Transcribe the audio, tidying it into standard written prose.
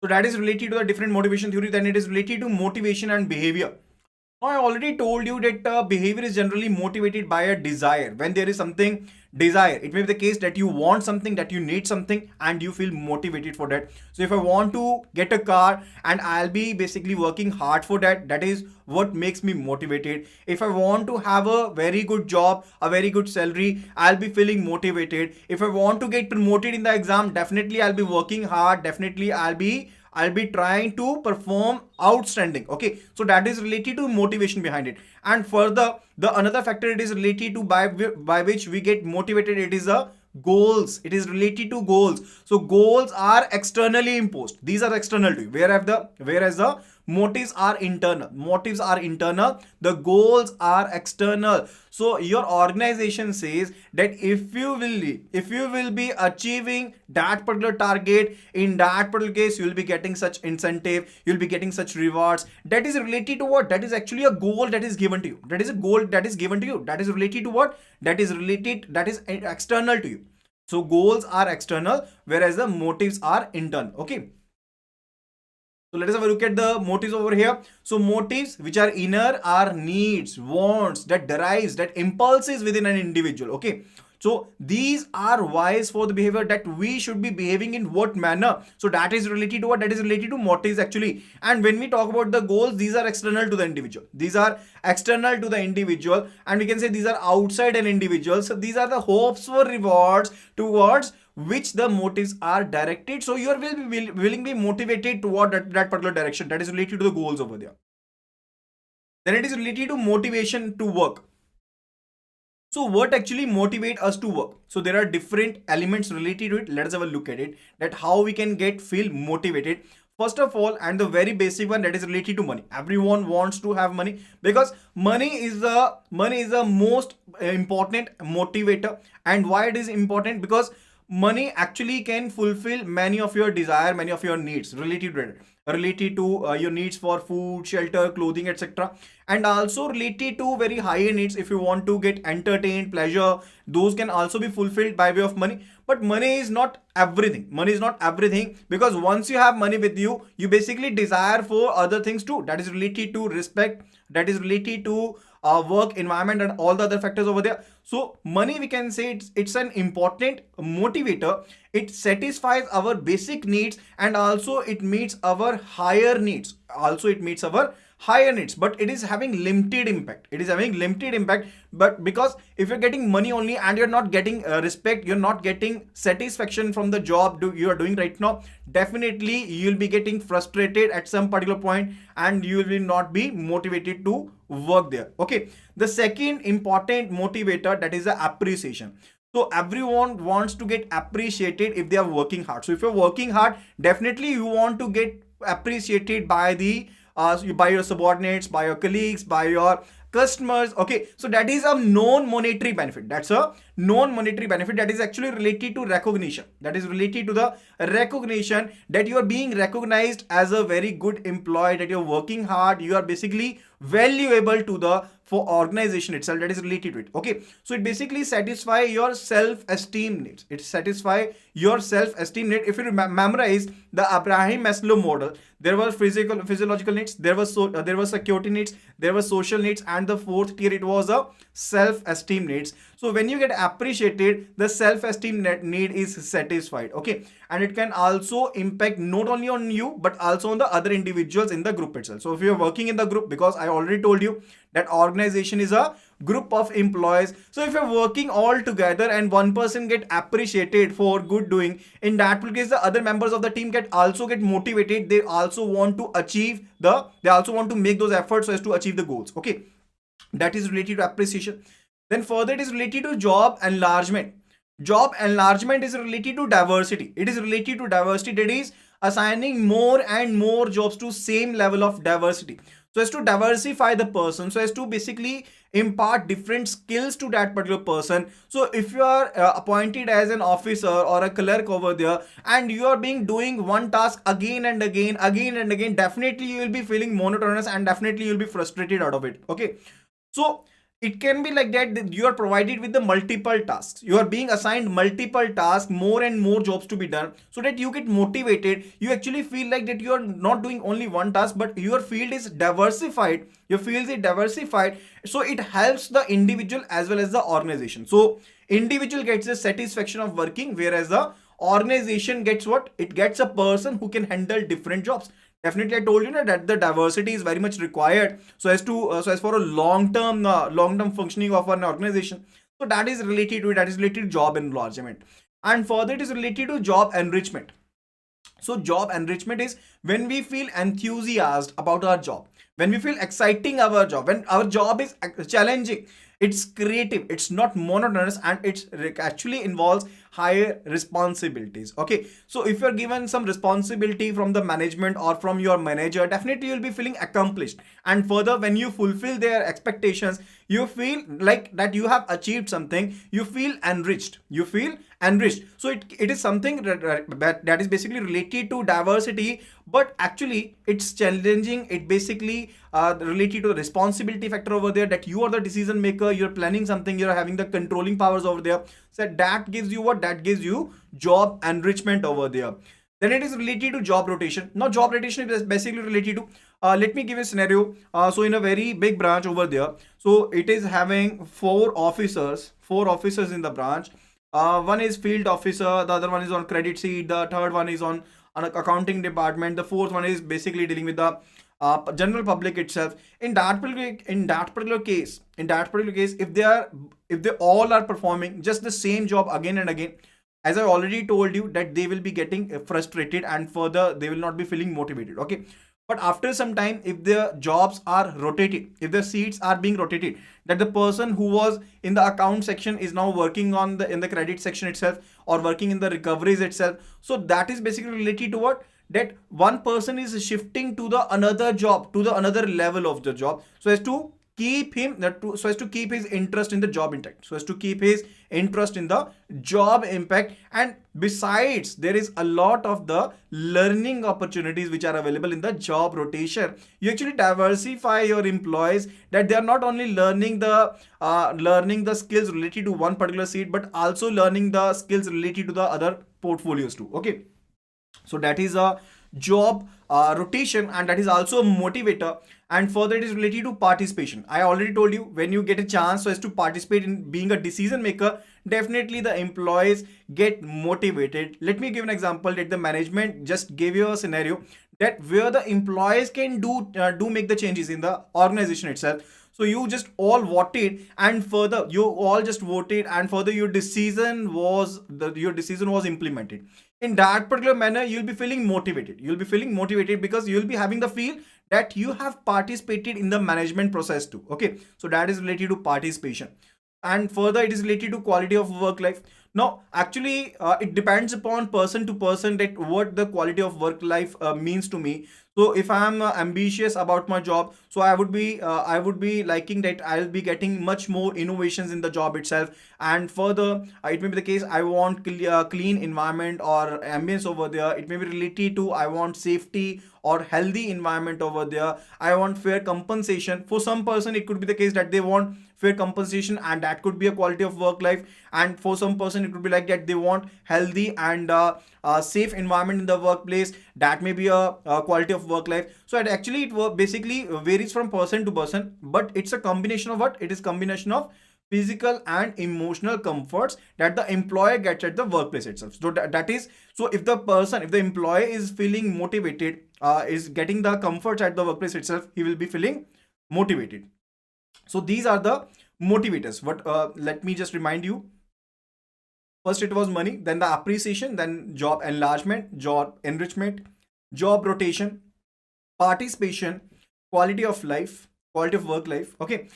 So that is related to the different motivation theory. Then it is related to motivation and behavior. Now, I already told you that behavior is generally motivated by a desire. When there is something desire, it may be the case that you want something, that you need something, and you feel motivated for that. So if I want to get a car and I'll be basically working hard for that, that is what makes me motivated. If I want to have a very good job, a very good salary, I'll be feeling motivated. If I want to get promoted in the exam, definitely I'll be working hard. Definitely I'll be trying to perform outstanding. Okay, so that is related to motivation behind it. And further, the another factor it is related to by which we get motivated, it is a goals. It is related to goals. So goals are externally imposed. These are external to you. Whereas the motives are internal. Motives are internal. The goals are external. So your organization says that if you will be achieving that particular target, in that particular case you will be getting such incentive, you'll be getting such rewards. That is related to what? That is actually a goal that is given to you. That is a goal that is given to you. That is related to what? That is related, that is external to you. So goals are external, whereas the motives are internal. Okay, so let us have a look at the motives over here. So motives which are inner are needs, wants, that derives, that impulses within an individual. Okay. So these are whys for the behavior, that we should be behaving in what manner. So that is related to what? That is related to motives actually. And when we talk about the goals, these are external to the individual. These are external to the individual, and we can say these are outside an individual. So these are the hopes for rewards towards which the motives are directed. So you are will be motivated toward that particular direction. That is related to the goals over there. Then it is related to motivation to work. So what actually motivate us to work? So there are different elements related to it. Let's have a look at it, that how we can feel motivated. First of all, and the very basic one, that is related to money. Everyone wants to have money, because money is the most important motivator. And why it is important? Because money actually can fulfill many of your desire, many of your needs related to it, related to your needs for food, shelter, clothing, etc. And also related to very higher needs. If you want to get entertained, pleasure, those can also be fulfilled by way of money. But money is not everything. Money is not everything, because once you have money with you, you basically desire for other things too. That is related to respect, that is related to work environment, and all the other factors over there. So money, we can say it's an important motivator. It satisfies our basic needs, and also it meets our higher needs. But it is having limited impact. But because if you're getting money only and you're not getting respect, you're not getting satisfaction from the job you are doing right now, definitely you'll be getting frustrated at some particular point, and you will not be motivated to work there. Okay, the second important motivator, that is the appreciation. So everyone wants to get appreciated if they are working hard. So if you're working hard, definitely you want to get appreciated by by your subordinates, by your colleagues, by your customers. Okay, so that is a known monetary benefit. That's a known monetary benefit, that is actually related to recognition. That is related to the recognition, that you are being recognized as a very good employee, that you're working hard, you are basically valuable to the for organization itself. That is related to it. Okay, so it basically satisfy your self-esteem needs. It satisfy your self-esteem need. If you memorize the Abraham Maslow model, there were physiological needs, there was there was security needs, there was social needs, and the fourth tier, it was a self-esteem needs. So when you get appreciated, the self-esteem need is satisfied. Okay, and it can also impact not only on you but also on the other individuals in the group itself. So if you're working in the group, because I already told you that organization is a group of employees. So if you're working all together and one person get appreciated for good doing, in that case the other members of the team also get motivated. They also want to they also want to make those efforts so as to achieve the goals. Okay, that is related to appreciation. Then further, it is related to job enlargement. Job enlargement is related to diversity. It is related to diversity, that is assigning more and more jobs to same level of diversity, so as to diversify the person, so as to basically impart different skills to that particular person. So if you are appointed as an officer or a clerk over there, and you are being doing one task again and again, definitely you will be feeling monotonous, and definitely you will be frustrated out of it. Okay, so it can be like that you are provided with the multiple tasks, you are being assigned multiple tasks, more and more jobs to be done, so that you get motivated. You actually feel like that you are not doing only one task, but your field is diversified, your field is diversified. So it helps the individual as well as the organization. So individual gets the satisfaction of working, whereas the organization gets what? It gets a person who can handle different jobs. Definitely, I told you that the diversity is very much required, so as for a long term functioning of an organization. So that is related to job enlargement, and further it is related to job enrichment. So job enrichment is when we feel enthusiastic about our job, when we feel exciting our job, when our job is challenging, it's creative, it's not monotonous, and it's actually involves higher responsibilities. Okay, so if you're given some responsibility from the management or from your manager, definitely you'll be feeling accomplished. And further, when you fulfill their expectations, you feel like that you have achieved something, you feel enriched, so it is something that is basically related to diversity, but actually it's challenging. It basically related to the responsibility factor over there, that you are the decision maker, you're planning something, you're having the controlling powers over there. So that gives you what? That gives you job enrichment over there. Then it is related to job rotation. Now job rotation is basically related to, let me give a scenario. So in a very big branch over there, so it is having four officers in the branch. One is field officer, the other one is on credit sheet, the third one is on accounting department, the fourth one is basically dealing with the general public itself. In that particular case, if they all are performing just the same job again and again, as I already told you, that they will be getting frustrated, and further they will not be feeling motivated. Okay, but after some time, if the jobs are rotated, if the seats are being rotated, that the person who was in the account section is now working on the in the credit section itself, or working in the recoveries itself. So that is basically related to what? That one person is shifting to the another job, to the another level of the job, so as to keep him so as to keep his interest in the job intact, so as to keep his interest in the job impact. And besides, there is a lot of the learning opportunities which are available in the job rotation. You actually diversify your employees, that they are not only learning the skills related to one particular seat, but also learning the skills related to the other portfolios too. Okay, so that is a job rotation, and that is also a motivator. And further, it is related to participation. I already told you, when you get a chance so as to participate in being a decision maker, definitely the employees get motivated. Let me give an example that the management just gave you a scenario, that where the employees can do make the changes in the organization itself. So you just all voted, and further you all just voted, and further your decision was implemented. In that particular manner, you'll be feeling motivated. You'll be feeling motivated because you'll be having the feel that you have participated in the management process too. Okay, so that is related to participation. And further, it is related to quality of work life. Now actually, it depends upon person to person that what the quality of work life means to me. So if I am ambitious about my job, so I would be liking that I'll be getting much more innovations in the job itself. And further, it may be the case I want clean environment or ambience over there. It may be related to I want safety or healthy environment over there. I want fair compensation. For some person, it could be the case that they want fair compensation, and that could be a quality of work life. And for some person, it could be like that they want healthy and safe environment in the workplace. That may be a quality of work life. So basically varies from person to person, but it's a combination of what? It is combination of physical and emotional comforts that the employer gets at the workplace itself. So that is, so if the employee is feeling motivated, is getting the comforts at the workplace itself, he will be feeling motivated. So these are the motivators. What let me just remind you. First it was money, then the appreciation, then job enlargement, job enrichment, job rotation, participation, quality of life, quality of work life. Okay,